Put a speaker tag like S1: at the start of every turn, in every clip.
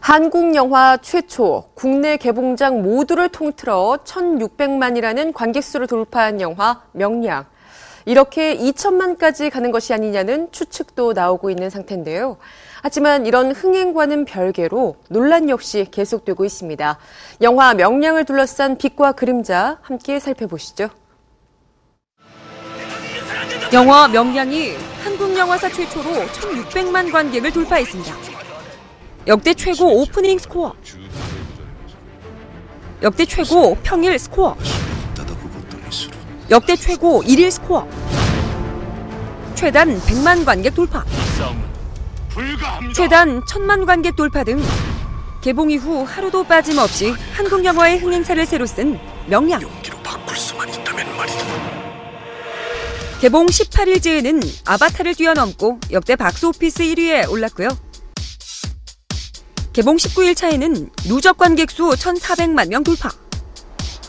S1: 한국 영화 최초 국내 개봉작 모두를 통틀어 1,600만이라는 관객수를 돌파한 영화 명량. 이렇게 2천만까지 가는 것이 아니냐는 추측도 나오고 있는 상태인데요. 하지만 이런 흥행과는 별개로 논란 역시 계속되고 있습니다. 영화 명량을 둘러싼 빛과 그림자 함께 살펴보시죠.
S2: 영화 명량이 한국 영화사 최초로 1,600만 관객을 돌파했습니다. 역대 최고 오프닝 스코어, 역대 최고 평일 스코어, 역대 최고 1일 스코어, 최단 100만 관객 돌파, 최단 1,000만 관객 돌파 등 개봉 이후 하루도 빠짐없이 한국 영화의 흥행사를 새로 쓴 명량. 개봉 18일째에는 아바타를 뛰어넘고 역대 박스오피스 1위에 올랐고요. 개봉 19일 차에는 누적 관객수 1,400만 명 돌파.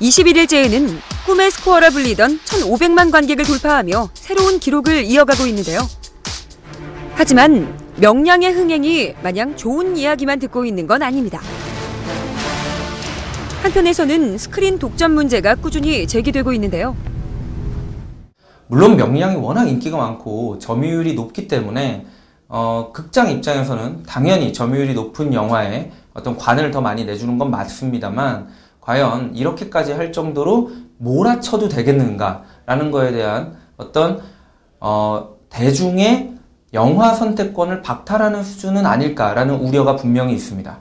S2: 21일째에는 꿈의 스코어라 불리던 1,500만 관객을 돌파하며 새로운 기록을 이어가고 있는데요. 하지만 명량의 흥행이 마냥 좋은 이야기만 듣고 있는 건 아닙니다. 한편에서는 스크린 독점 문제가 꾸준히 제기되고 있는데요.
S3: 물론 명량이 워낙 인기가 많고 점유율이 높기 때문에 극장 입장에서는 당연히 점유율이 높은 영화에 어떤 관을 더 많이 내주는 건 맞습니다만 과연 이렇게까지 할 정도로 몰아쳐도 되겠는가라는 거에 대한 어떤 대중의 영화 선택권을 박탈하는 수준은 아닐까라는 우려가 분명히 있습니다.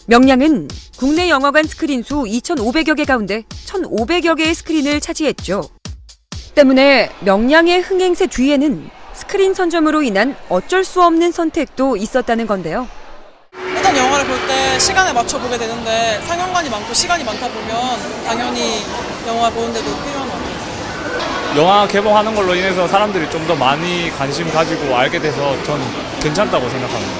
S2: 명량은 국내 영화관 스크린 수 2,500여 개 가운데 1,500여 개의 스크린을 차지했죠. 때문에 명량의 흥행세 뒤에는 스크린 선점으로 인한 어쩔 수 없는 선택도 있었다는 건데요.
S4: 일단 영화를 볼 때 시간에 맞춰 보게 되는데 상영관이 많고 시간이 많다 보면 당연히 영화 보는데도 필요한 것 같아요.
S5: 영화 개봉하는 걸로 인해서 사람들이 좀 더 많이 관심 가지고 알게 돼서 저는 괜찮다고 생각합니다.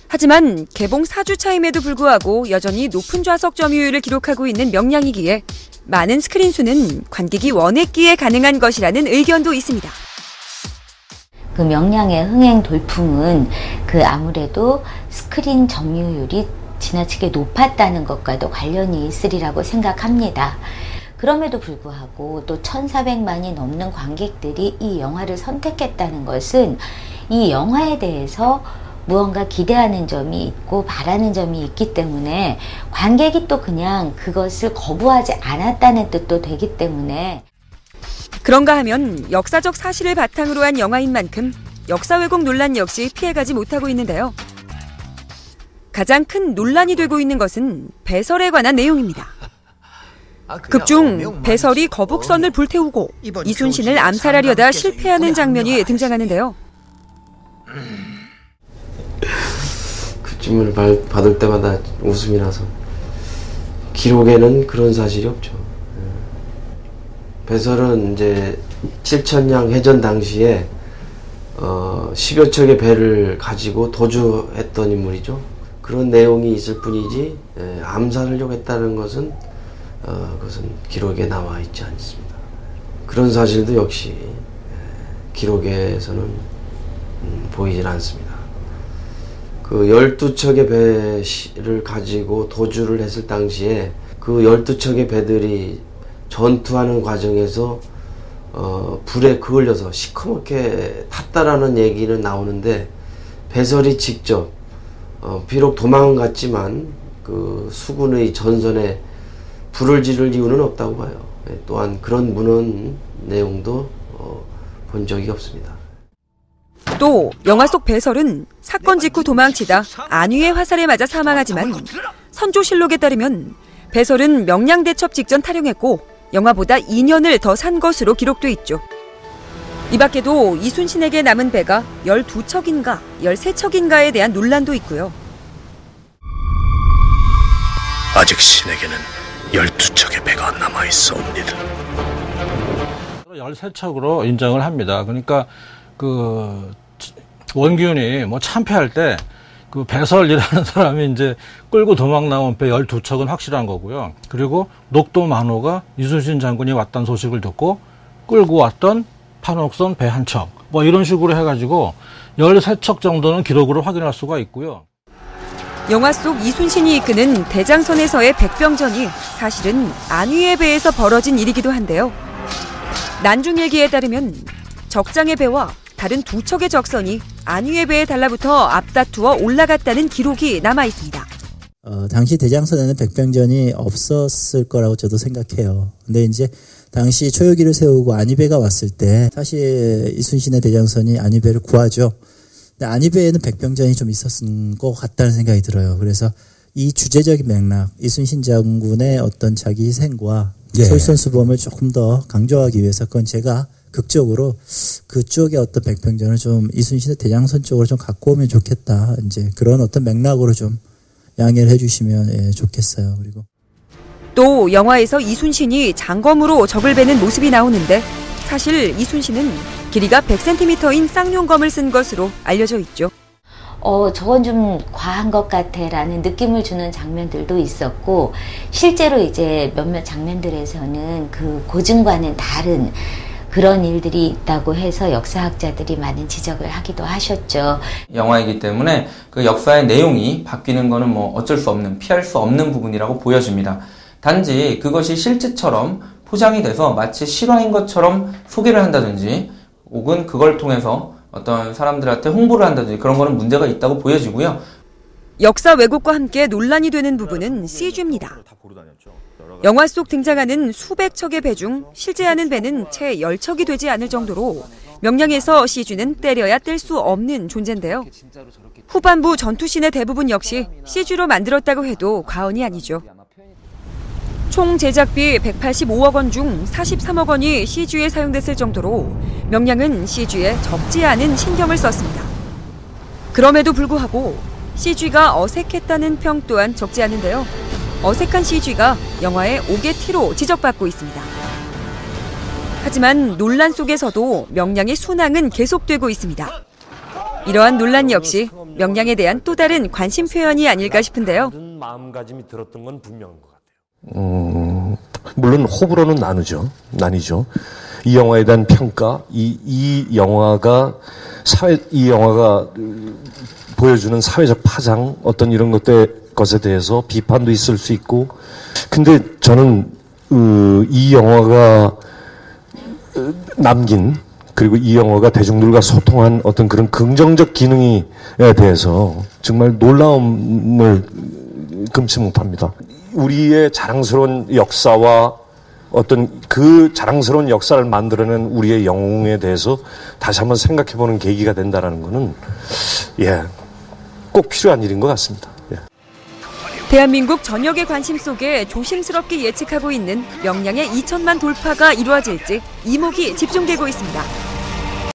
S2: 하지만 개봉 4주 차임에도 불구하고 여전히 높은 좌석 점유율을 기록하고 있는 명량이기에 많은 스크린 수는 관객이 원했기에 가능한 것이라는 의견도 있습니다.
S6: 그 명량의 흥행 돌풍은 아무래도 스크린 점유율이 지나치게 높았다는 것과도 관련이 있으리라고 생각합니다. 그럼에도 불구하고 또 1,400만이 넘는 관객들이 이 영화를 선택했다는 것은 이 영화에 대해서 무언가 기대하는 점이 있고 바라는 점이 있기 때문에 관객이 또 그냥 그것을 거부하지 않았다는 뜻도 되기 때문에
S2: 그런가 하면 역사적 사실을 바탕으로 한 영화인 만큼 역사 왜곡 논란 역시 피해가지 못하고 있는데요. 가장 큰 논란이 되고 있는 것은 배설에 관한 내용입니다. 극중 배설이 거북선을 불태우고 이순신을 암살하려다 실패하는 장면이 등장하는데요.
S7: 그 질문을 받을 때마다 웃음이 나서 기록에는 그런 사실이 없죠. 배설은 이제 칠천량 해전 당시에 10여 척의 배를 가지고 도주했던 인물이죠. 그런 내용이 있을 뿐이지 암살하려고 했다는 것은 그것은 기록에 나와 있지 않습니다. 그런 사실도 역시 기록에서는 보이질 않습니다. 그 12척의 배를 가지고 도주를 했을 당시에 그 12척의 배들이 전투하는 과정에서 불에 그을려서 시커멓게 탔다라는 얘기는 나오는데 배설이 직접 비록 도망은 갔지만 그 수군의 전선에 불을 지를 이유는 없다고 봐요. 또한 그런 문헌 내용도 본 적이 없습니다.
S2: 또 영화 속 배설은 사건 직후 도망치다 안위의 화살에 맞아 사망하지만 선조실록에 따르면 배설은 명량대첩 직전 탈영했고 영화보다 2년을 더 산 것으로 기록돼 있죠. 이 밖에도 이순신에게 남은 배가 12척인가 13척인가에 대한 논란도 있고요.
S8: 아직 신에게는 12척의 배가 남아있사옵니다.
S9: 13척으로 인정을 합니다. 그러니까 원균이 참패할 때 그 배설이라는 사람이 이제 끌고 도망 나온 배 12척은 확실한 거고요. 그리고 녹도 만호가 이순신 장군이 왔다는 소식을 듣고 끌고 왔던 판옥선 배 한 척, 이런 식으로 해가지고 13척 정도는 기록으로 확인할 수가 있고요.
S2: 영화 속 이순신이 이끄는 대장선에서의 백병전이 사실은 안위의 배에서 벌어진 일이기도 한데요. 난중일기에 따르면 적장의 배와 다른 두 척의 적선이 안위의 배에 달라붙어 앞다투어 올라갔다는 기록이 남아 있습니다.
S10: 당시 대장선에는 백병전이 없었을 거라고 저도 생각해요. 근데 이제 당시 초요기를 세우고 안위배가 왔을 때 사실 이순신의 대장선이 안위배를 구하죠. 근데 안위배에는 백병전이 좀 있었을 것 같다는 생각이 들어요. 그래서 이 주제적인 맥락, 이순신 장군의 어떤 자기 희생과 솔선수범을 조금 더 강조하기 위해서 그건 제가 극적으로 그쪽의 어떤 백병전을 좀 이순신의 대장선 쪽으로 좀 갖고 오면 좋겠다. 이제 그런 어떤 맥락으로 좀 양해를 해주시면 좋겠어요. 그리고
S2: 또 영화에서 이순신이 장검으로 적을 베는 모습이 나오는데 사실 이순신은 길이가 100cm인 쌍용검을 쓴 것으로 알려져 있죠.
S6: 저건 좀 과한 것 같아라는 느낌을 주는 장면들도 있었고, 실제로 이제 몇몇 장면들에서는 그 고증과는 다른 그런 일들이 있다고 해서 역사학자들이 많은 지적을 하기도 하셨죠.
S3: 영화이기 때문에 그 역사의 내용이 바뀌는 거는 뭐 어쩔 수 없는, 피할 수 없는 부분이라고 보여집니다. 단지 그것이 실제처럼 포장이 돼서 마치 실화인 것처럼 소개를 한다든지 혹은 그걸 통해서 어떤 사람들한테 홍보를 한다든지 그런 거는 문제가 있다고 보여지고요.
S2: 역사 왜곡과 함께 논란이 되는 부분은 CG입니다. 영화 속 등장하는 수백 척의 배 중 실제하는 배는 채 10척이 되지 않을 정도로 명량에서 CG는 때려야 뗄 수 없는 존재인데요. 후반부 전투씬의 대부분 역시 CG로 만들었다고 해도 과언이 아니죠. 총 제작비 185억 원 중 43억 원이 CG에 사용됐을 정도로 명량은 CG에 적지 않은 신경을 썼습니다. 그럼에도 불구하고 CG가 어색했다는 평 또한 적지 않은데요. 어색한 CG가 영화의 5개 T로 지적받고 있습니다. 하지만 논란 속에서도 명량의 순항은 계속되고 있습니다. 이러한 논란 역시 명량에 대한 또 다른 관심 표현이 아닐까 싶은데요.
S8: 마음가짐이 들었던 건 분명한 것 같아요. 물론 호불호는 나뉘죠. 이 영화에 대한 평가, 이 영화가 보여주는 사회적 파장, 어떤 이런 것에 대해서 비판도 있을 수 있고, 근데 저는 이 영화가 남긴, 그리고 이 영화가 대중들과 소통한 어떤 그런 긍정적 기능에 대해서 정말 놀라움을 금치 못합니다. 우리의 자랑스러운 역사와 어떤 그 자랑스러운 역사를 만들어낸 우리의 영웅에 대해서 다시 한번 생각해보는 계기가 된다는 것은 꼭 필요한 일인 것 같습니다.
S2: 대한민국 전역의 관심 속에 조심스럽게 예측하고 있는 명량의 2천만 돌파가 이루어질지 이목이 집중되고 있습니다.